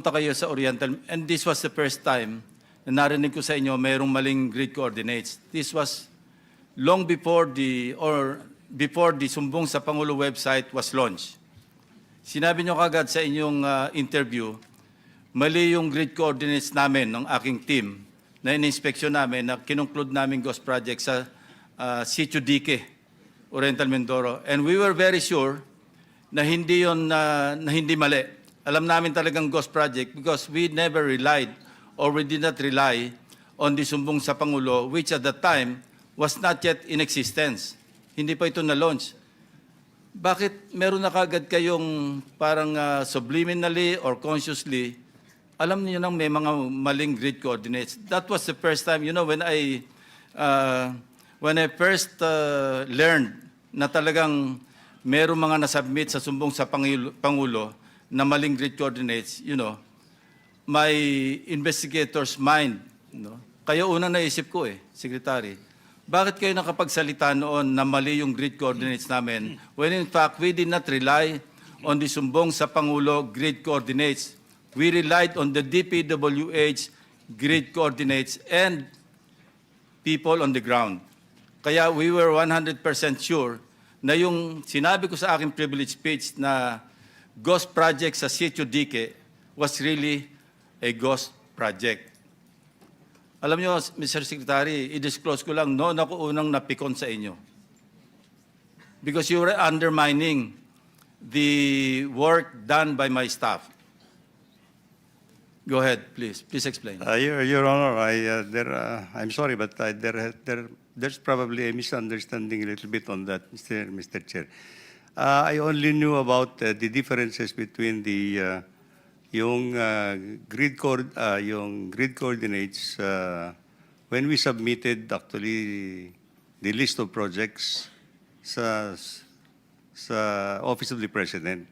pumunta kayo sa Oriental, and this was the first time na narinig ko sa inyo mayroong maling grid coordinates. This was long before before the Sumbong sa Pangulo website was launched. Sinabi nyo kagad sa inyong interview, mali yung grid coordinates namin ng aking team na in-inspeksyon namin na kinunclude namin ghost project sa Sitio Dique, Oriental Mindoro. And we were very sure na hindi yon na hindi mali. Alam namin talagang ghost project because we never relied or we did not rely on the Sumbong sa Pangulo, which at that time was not yet in existence. Hindi pa ito na-launch. Bakit meron na kagad kayong parang subliminally or consciously, alam niyo nang may mga maling grid coordinates? That was the first time, you know, when I first learned na talagang meron mga nasubmit sa Sumbong sa Pangulo na maling grid coordinates, you know, my investigator's mind, no? Kaya unang naisip ko Secretary, bakit kayo nakapagsalita noon na mali yung grid coordinates namin when in fact we did not rely on the Sumbong sa Pangulo grid coordinates. We relied on the DPWH grid coordinates and people on the ground. Kaya we were 100% sure na yung sinabi ko sa aking privilege speech na ghost project sa Sitio Dique was really a ghost project. Alam nyo, Mr. Secretary, i-disclose ko lang, noon ako unang napikon sa inyo. Because you were undermining the work done by my staff. Go ahead, please. Please explain. Your Honor, I'm sorry, but there's probably a misunderstanding a little bit on that, Mr. Chair. I only knew about the differences between the yung grid coordinates when we submitted actually the list of projects sa Office of the President.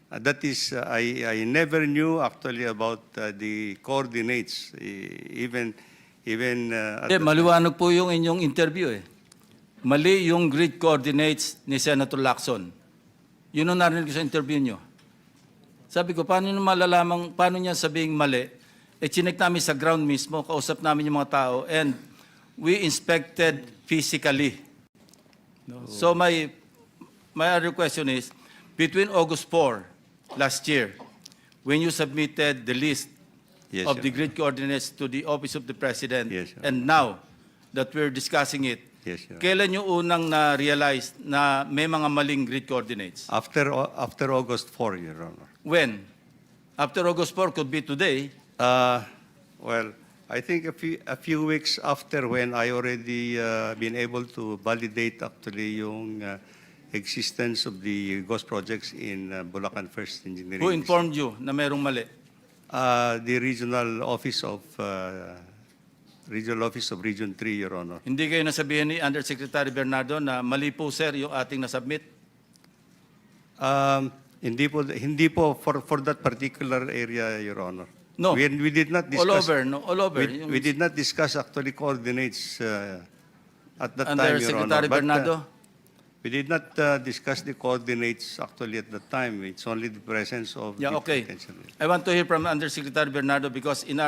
That is, I never knew actually about the coordinates, even maliwanag po yung inyong interview Mali yung grid coordinates ni Senator Lacson. Yun ang narinig ko sa interview nyo. Sabi ko, paano niya sabing mali? Chinek namin sa ground mismo, kausap namin yung mga tao, and we inspected physically. No? So my other question is, between August 4 last year, when you submitted the list of the grid coordinates to the Office of the President, and now that we're discussing it, kailan nyo unang na-realize na may mga maling grid coordinates? After August 4, Your Honor. When? After August 4 could be today. Well, I think a few weeks after when I already been able to validate actually yung existence of the ghost projects in Bulacan First Engineering. Who informed you na mayroong mali? The Regional Office of Region 3, Your Honor. Hindi kayo nasabihan ni Undersecretary Bernardo na mali po, sir, yung ating nasubmit? Hindi po for that particular area, Your Honor. No. We did not discuss. All over. We did not discuss actually coordinates at that time, Your Honor. Undersecretary Bernardo? We did not discuss the coordinates actually at that time. It's only the presence of the potential. I want to hear from Undersecretary Bernardo because in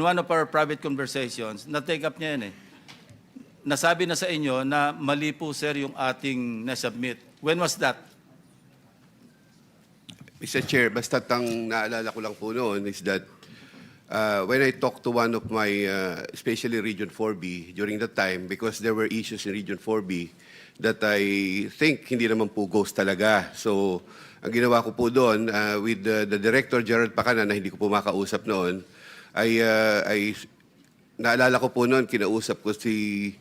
one of our private conversations, na-take up niya yan Nasabi na sa inyo na mali po, sir, yung ating nasubmit. When was that? Mr. Chair, basta naalala ko lang po noon is that when I talked to one of my, especially Region 4B, during that time, because there were issues in Region 4B that I think hindi naman po ghost talaga. So, ang ginawa ko po doon, with the Director, Gerald Pacana, na hindi ko po makausap noon, ay naalala ko po noon, kinausap ko si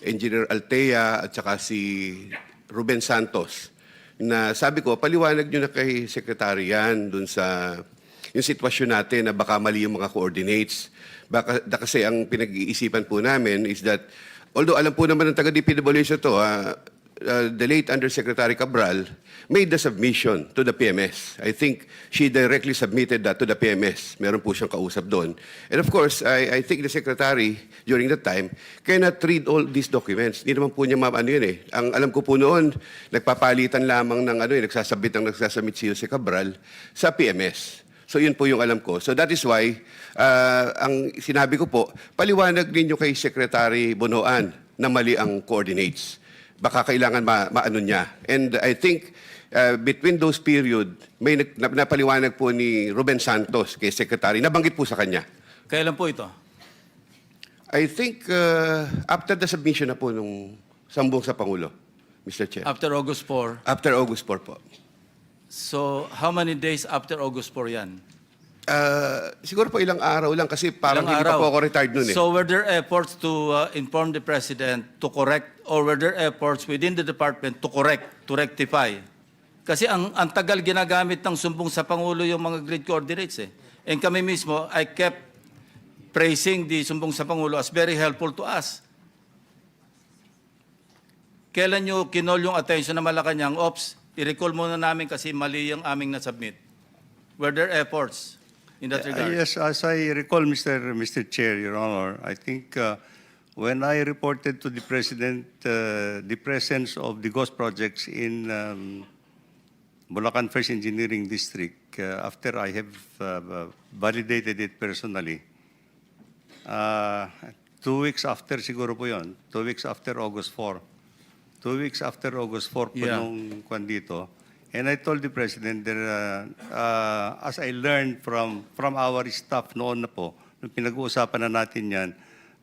Engineer Altea at saka si Ruben Santos, na sabi ko, paliwanag nyo na kay Secretary yan dun sa yung sitwasyon natin na baka mali yung mga coordinates. Kasi ang pinag-iisipan po namin is that, although alam po naman ng taga-DPWH to, the late Undersecretary Cabral made the submission to the PMS. I think she directly submitted that to the PMS. Meron po siyang kausap doon. And of course, I think the Secretary, during that time, cannot read all these documents. Hindi naman po niya Ang alam ko po noon, nagpapalitan lamang ng nagsasabit si Jose Cabral sa PMS. So yun po yung alam ko. So that is why, ang sinabi ko po, paliwanag ninyo kay Secretary Bonoan na mali ang coordinates. Baka kailangan maano niya. And I think between those period, may napaliwanag po ni Ruben Santos kay Secretary, nabanggit po sa kanya. Kailan po ito? I think after the submission na po nung sambong sa Pangulo, Mr. Chair. After August 4. After August 4 po. So, how many days after August 4 yan? Siguro po ilang araw lang kasi parang Ilang hindi pa araw? po ako retired nun eh. So, were there efforts to inform the President to correct, or were there efforts within the department to correct, to rectify? Kasi ang tagal ginagamit ng sumbong sa Pangulo yung mga grid coordinates eh. And kami mismo, I kept praising the sumbong sa Pangulo as very helpful to us. Kailan nyo kinol yung attention na Malacanang, Ops, i-recall muna namin kasi mali yung aming nasubmit. Were there efforts in that regard? Yes, as I recall, Mr. Chair, Your Honor, I think when I reported to the President the presence of the ghost projects in Bulacan First Engineering District, after I have validated it personally, 2 weeks after siguro po yun, 2 weeks after August 4. 2 weeks after August 4 po Yeah. nung kwan dito. And I told the President that as I learned from our staff noon na po, nung pinag-uusapan na natin yan,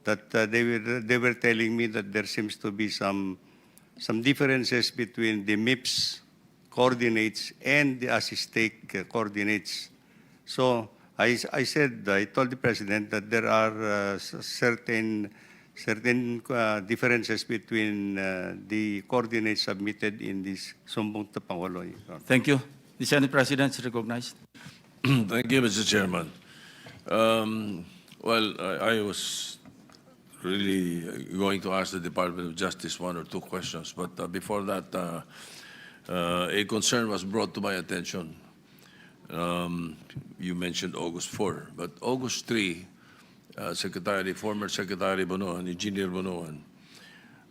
that they were telling me that there seems to be some differences between the MIPS coordinates and the ASISTEC coordinates. So I told the President that there are certain differences between the coordinates submitted in this Sumbong to Pangulo. Thank you. The Senate President is recognized. Thank you, Mr. Chairman. Well, I was really going to ask the Department of Justice one or two questions, but before that, a concern was brought to my attention. You mentioned August 4, but August 3, former Secretary Bonoan, Engineer Bonoan,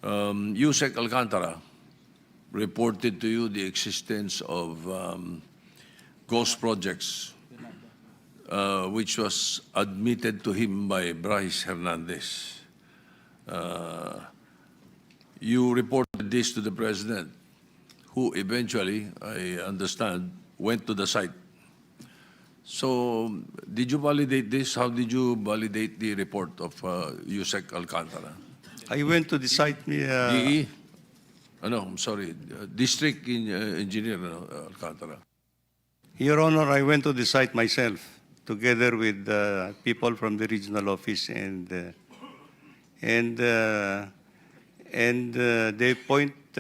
Yusek Alcantara reported to you the existence of ghost projects, which was admitted to him by Bryce Hernandez. You reported this to the President, who eventually, I understand, went to the site. So, did you validate this? How did you validate the report of Yusek Alcantara? I went to the site. DE? No, I'm sorry. District Engineer Alcantara. Your Honor, I went to the site myself, together with people from the regional office, and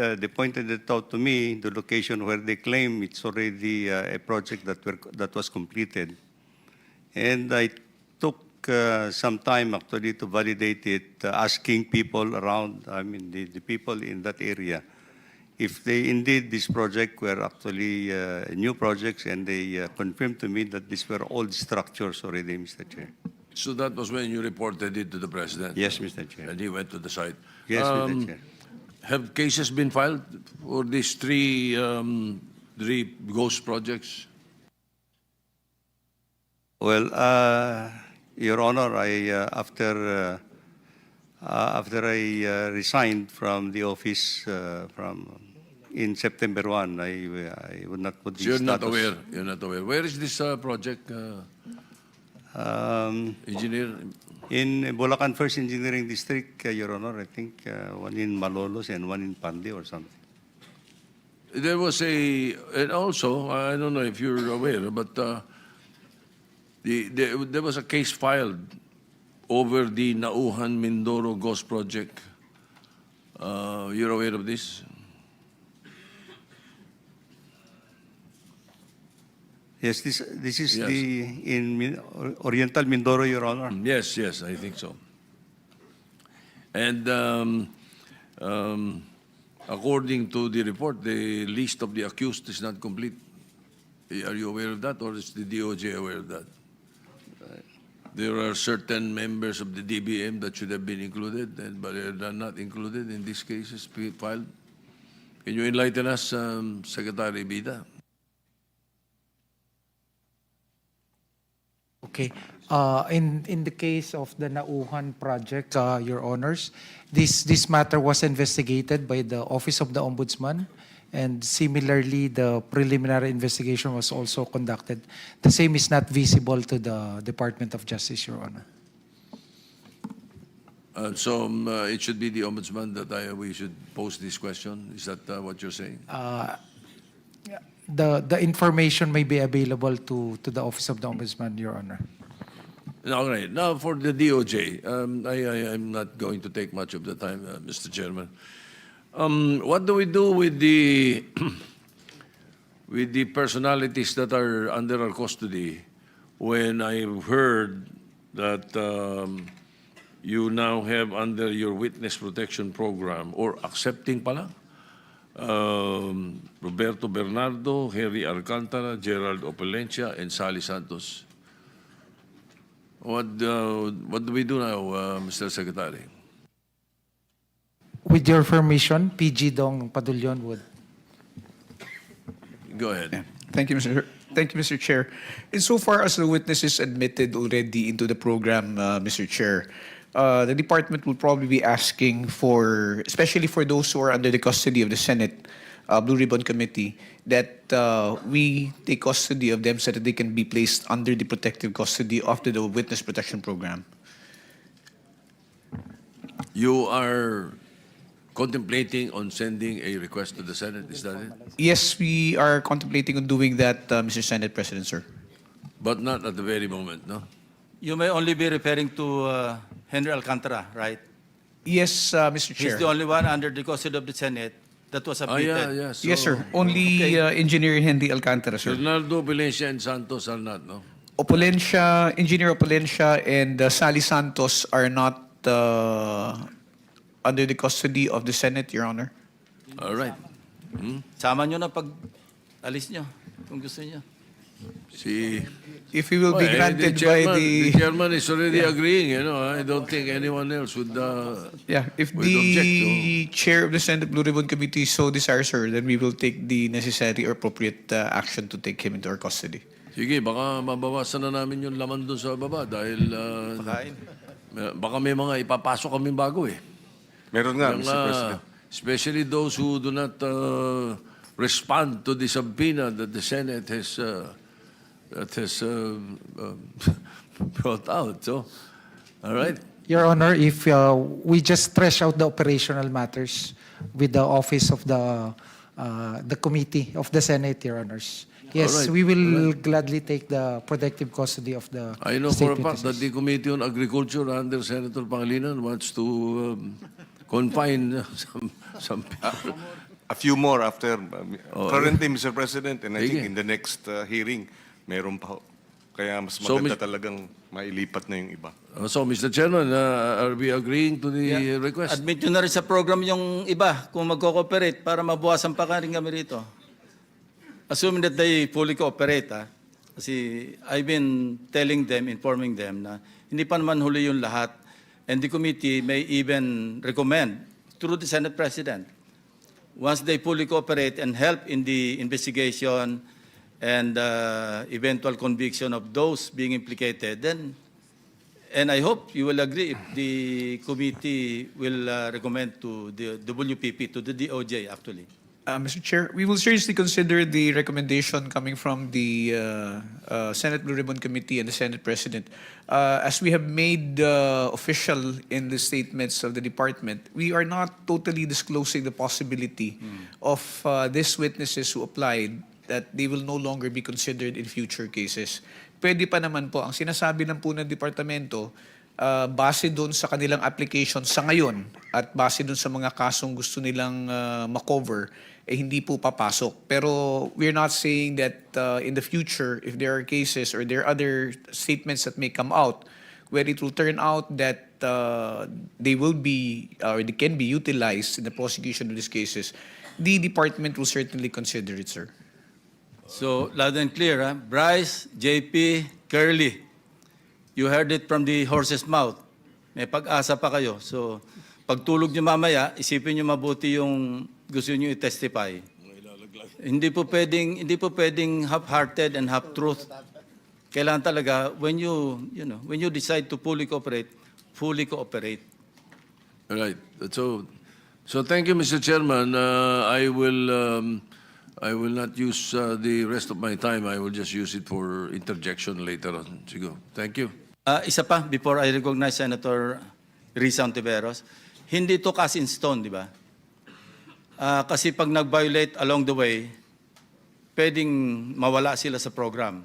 they pointed it out to me, the location where they claim it's already a project that was completed. And I took some time actually to validate it, asking people around, I mean the people in that area, if they indeed this project were actually new projects, and they confirmed to me that these were old structures already, Mr. Chair. So that was when you reported it to the President? Yes, Mr. Chair. And he went to the site? Yes, Mr. Chair. Have cases been filed for these three ghost projects? Well, Your Honor, after I resigned from the office in September 1, I would not put the So you're status. not aware? You're not aware. Where is this project, Engineer? In Bulacan First Engineering District, Your Honor, I think one in Malolos and one in Pandi or something. There was and also, I don't know if you're aware, but there was a case filed over the Nauhan Mindoro Ghost Project. You're aware of this? Yes, this is Yes. in Oriental Mindoro, Your Honor. Yes, yes, I think so. And according to the report, the list of the accused is not complete. Are you aware of that, or is the DOJ aware of that? There are certain members of the DBM that should have been included, but they're not included in these cases filed. Can you enlighten us, Secretary Bida? Okay. In the case of the Nauhan project, Your Honors, this matter was investigated by the Office of the Ombudsman, and similarly, the preliminary investigation was also conducted. The same is not visible to the Department of Justice, Your Honor. It should be the ombudsman that we should pose this question. Is that what you're saying? The information may be available to the Office of the Ombudsman, Your Honor. All right. Now for the DOJ, I'm not going to take much of the time, Mr. Chairman. What do we do with the with the personalities that are under our custody? When I've heard that you now have under your witness protection program, or accepting pala, Roberto Bernardo, Harry Alcantara, Gerald Opalencia, and Sally Santos. What do we do now, Mr. Secretary? With your permission, PG Dong Padulyon would. Go ahead. Yeah. Thank you, Mr. Chair. Insofar as the witnesses admitted already into the program, Mr. Chair, the department will probably be asking for, especially for those who are under the custody of the Senate Blue Ribbon Committee, that we take custody of them so that they can be placed under the protective custody of the Witness Protection Program. You are contemplating on sending a request to the Senate, is that it? Yes, we are contemplating on doing that, Mr. Senate President, sir. But not at the very moment, no? You may only be referring to Henry Alcantara, right? Yes, Mr. Chair. He's the only one under the custody of the Senate that was submitted. Yeah. So Yes, sir. Only Engineer Henry Alcantara, sir. Bernardo, Valencia, and Santos are not, no? Opalencia, Engineer Opalencia, and Sally Santos are not under the custody of the Senate, Your Honor. All right. Sama nyo na pag alis nyo, kung gusto nyo. See, If we will be granted by the the chairman is already agreeing, you know. I don't think anyone else would. if would object the chair of the Senate Blue Ribbon Committee so desires, sir, then we will take the necessary or appropriate action to take him into our custody. Sige, baka mabawasan na namin yung laman doon sa baba dahil Pakain. baka may mga ipapasok kami bago eh. Meron nga, Yung, Mr. President. especially those who do not respond to the subpoena that the Senate has brought out. So, all right. Your Honor, if we just thresh out the operational matters with the office of the committee of the Senate, Your Honors. Yes, All right. we will gladly take the protective custody of the I know state for a fact that witnesses. the Committee on Agriculture under Senator Pangilinan wants to confine some people. A few more after. Currently, Mr. President, and I Sige. think in the next hearing, meron pa. ho. Kaya mas So, maganda Mis- talagang mailipat na yung iba. So, Mr. Chairman, are we agreeing to the request? Admit nyo na rin sa program yung iba kung mag-cooperate para mabuwasan pa rin kami rito. Assuming that they fully cooperate, ha? Kasi I've been telling them, informing them na hindi pa naman huli yung lahat. And the committee may even recommend through the Senate President, once they fully cooperate and help in the investigation and eventual conviction of those being implicated, then, and I hope you will agree if the committee will recommend to the WPP, to the DOJ actually. Mr. Chair, we will seriously consider the recommendation coming from the Senate Blue Ribbon Committee and the Senate President. As we have made official in the statements of the department, we are not totally disclosing the possibility of these witnesses who applied that they will no longer be considered in future cases. Pwede pa naman po, ang sinasabi lang po ng departamento, base doon sa kanilang application sa ngayon at base doon sa mga kasong gusto nilang makover, hindi po papasok. Pero we're not saying that in the future, if there are cases or there are other statements that may come out where it will turn out that they will be or they can be utilized in the prosecution of these cases, the department will certainly consider it, sir. So, loud and clear, ha? Bryce, JP, Curly, you heard it from the horse's mouth. May pag-asa pa kayo. So, pagtulog nyo mamaya, isipin nyo mabuti yung gusto nyo i-testify. Hindi po pwedeng half-hearted and half-truth. Kailangan talaga, when you decide to fully cooperate, fully cooperate. All right. So thank you, Mr. Chairman. I will not use the rest of my time. I will just use it for interjection later on. Sige. Thank you. Isa pa, before I recognize Senator Risa Ontiveros, hindi to cast in stone, di ba? Kasi pag nag-violate along the way, pwedeng mawala sila sa program.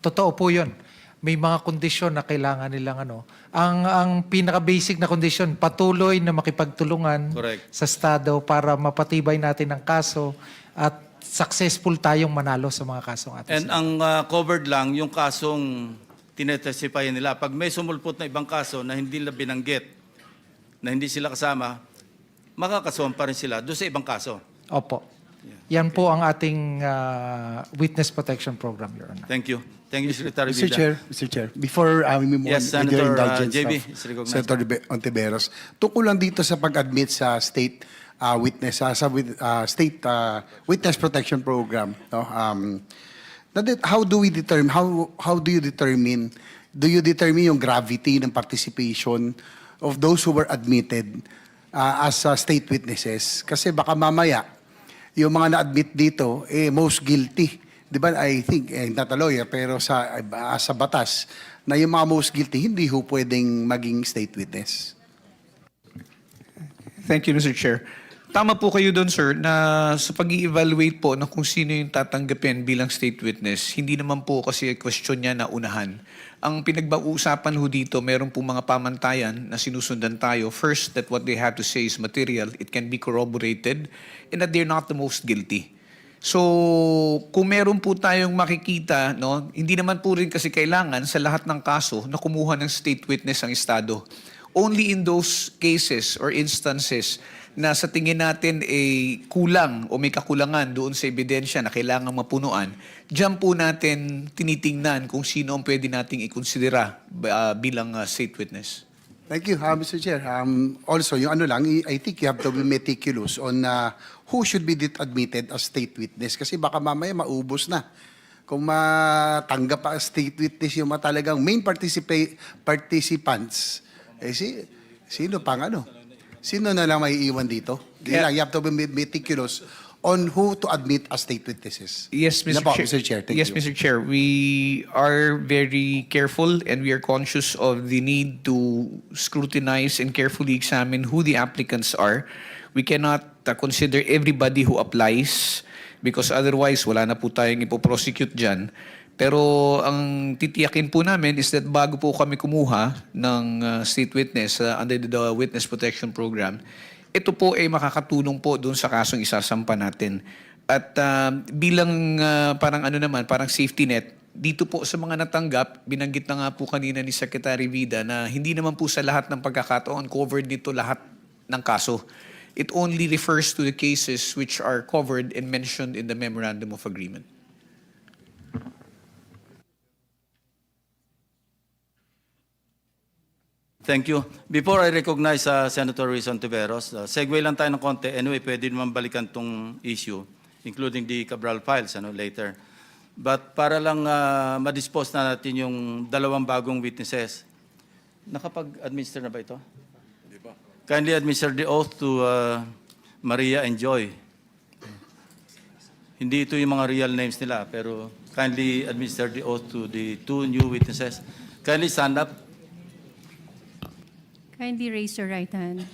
Totoo po yun. May mga kondisyon na kailangan nilang Ang pinaka-basic na kondisyon, patuloy na makipagtulungan Correct. sa Estado para mapatibay natin ang kaso at successful tayong manalo sa mga kasong atin. And ang covered lang, yung kasong tinetestify nila. Pag may sumulpot na ibang kaso na hindi nila binanggit, na hindi sila kasama, makakasuhan pa rin sila doon sa ibang kaso. Opo. Yan po ang ating Witness Protection Program, Your Honor. Thank you. Thank you, Secretary Mr. Vida. Mr. Chair, before we move Yes, on with your Senator, indulgence JB of is recognized. Senator Ontiveros, tungkol lang dito sa pag-admit sa state witness protection program. No? How do we determine? How do you determine? Do you determine yung gravity ng participation of those who were admitted as state witnesses? Kasi baka mamaya yung mga na-admit dito most guilty. Di ba? I think, not a lawyer, pero sa batas, na yung mga most guilty, hindi ho pwedeng maging state witness. Thank you, Mr. Chair. Tama po kayo doon, sir, na sa pag-i-evaluate po na kung sino yung tatanggapin bilang state witness, hindi naman po kasi question niya na unahan. Ang pinagba-uusapan ho dito, meron po mga pamantayan na sinusundan tayo. First, that what they have to say is material, it can be corroborated, and that they're not the most guilty. So, kung meron po tayong makikita, no, hindi naman po rin kasi kailangan sa lahat ng kaso na kumuha ng state witness ang Estado. Only in those cases or instances na sa tingin natin kulang o may kakulangan doon sa ebidensya na kailangan mapunuan, diyan po natin tinitingnan kung sino ang pwede nating ikonsidera bilang state witness. Thank you, Mr. Chair. Also, yung I think you have to be meticulous on who should be admitted as state witness kasi baka mamaya maubos na. Kung matanggap pa as state witness yung talagang main participants, sino Sino na lang may iwan dito? Yeah. You have to be meticulous on who to admit as state witnesses. Yes, Yun Mr. na po, Chair. Mr. Chair. Thank Yes, you. Mr. Chair. We are very careful and we are conscious of the need to scrutinize and carefully examine who the applicants are. We cannot consider everybody who applies because otherwise wala na po tayong ipoprosecute dyan. Pero ang titiyakin po namin is that bago po kami kumuha ng state witness under the Witness Protection Program, ito po ay makakatulong po doon sa kasong isasampa natin. At bilang parang safety net, dito po sa mga natanggap, binanggit na nga po kanina ni Secretary Vida na hindi naman po sa lahat ng pagkakataon covered dito lahat ng kaso. It only refers to the cases which are covered and mentioned in the Memorandum of Agreement. Thank you. Before I recognize Senator Risa Ontiveros, segue lang tayo ng konti. Anyway, pwede naman balikan tong issue, including the Cabral files later. But para lang ma-dispose na natin yung dalawang bagong witnesses, nakapag-administer na ba ito? Hindi pa. Kindly administer the oath to Maria and Joy. Hindi ito yung mga real names nila, pero kindly administer the oath to the two new witnesses. Kindly stand up. Kindly raise your right hand.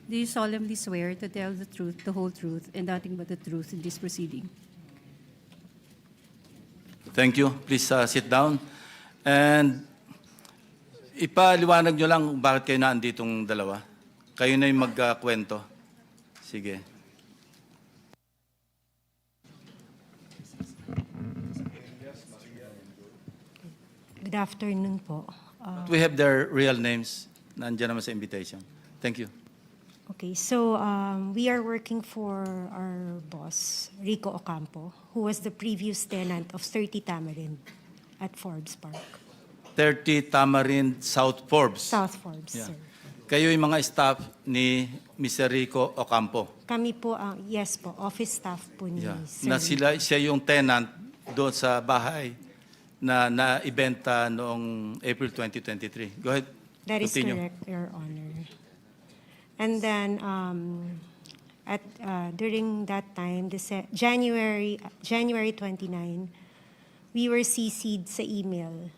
Do you solemnly swear to tell the truth, the whole truth, and nothing but the truth in this proceeding? Thank you. Please sit down. And ipaliwanag nyo lang kung bakit kayo naanditong dalawa. Kayo na yung magkwento. Sige. Good afternoon po. We have their real names. Nandiyan naman sa invitation. Thank you. Okay, so we are working for our boss, Rico Ocampo, who was the previous tenant of 30 Tamarind at Forbes Park. 30 Tamarind South Forbes. South Forbes, Yeah. sir. Kayo yung mga staff ni Mr. Rico Ocampo. Kami po, yes po, office staff po ni Yeah. Sir. Na siya yung tenant doon sa bahay na naibenta noong April 2023. Go ahead. That is Continue. correct, Your Honor. And then, during that time, January 29, we were CC'd sa email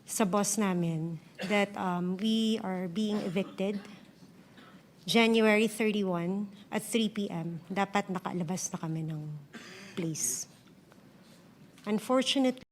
sa boss namin that we are being evicted January 31 at 3 p.m. Dapat nakalabas na kami ng place. Unfortunately,